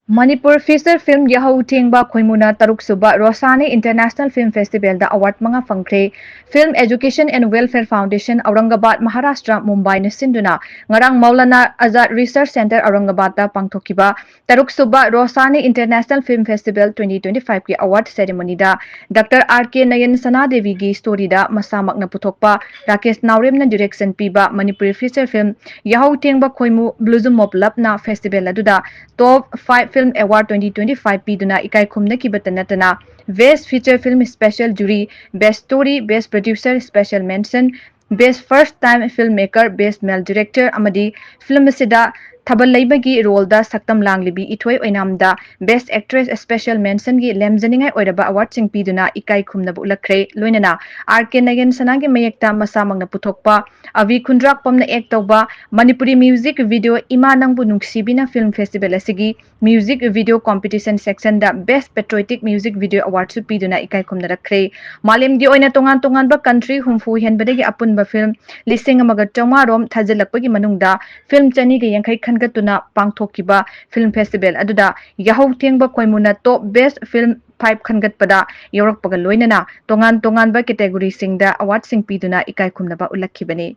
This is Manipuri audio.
Manipur feature film Yahouthengba Khoimu na taruk Suba Roshani International Film Festival da award mga Phangkhre Film Education and Welfare Foundation Aurangabad Maharashtra Mumbai na sinduna ngarang Maulana Azad Research Center Aurangabad da pangthokiba taruk Suba Roshani International Film Festival 2025 ki award ceremony da Dr. R.K. Nayan Sana Devi gi story da masamak na puthokpa Rakesh Naurem na direction piba Manipur feature film Yahouthengba Khoimu Bluesum Moplap na festival aduda Top 5 Film Award 2025 piduna ikai khumna ki batanatana Best Feature Film Special Jury Best Story Best Producer Special Mention Best First Time Filmmaker Best Male Director amadi film sida Thabal Laibagi role da Saktam Langlibi Ithoi Oinamda Best Actress Special Mention gi lemjaningai oiraba award sing piduna ikai khumna bu lakre loinana RK Nagen Sanagi mayekta masamangna puthokpa Avi Khundrak pamna ek tawba Manipuri music video Ima Nangbu Nungsibina Film Festival asigi music video competition section da Best Patriotic Music Video Award su piduna ikai khumna rakre Malim gi oina tongan tongan ba country humfu henbadagi apunba film listing amaga chawma rom thajalakpagi manungda film chani ge yankhai khangatuna pangthokiba film festival aduda Yahouthengba Khoimu na top best film 5 khangatpada yorakpaga loinana tongan tongan ba category singda award sing piduna ikai khumnaba ulakhibani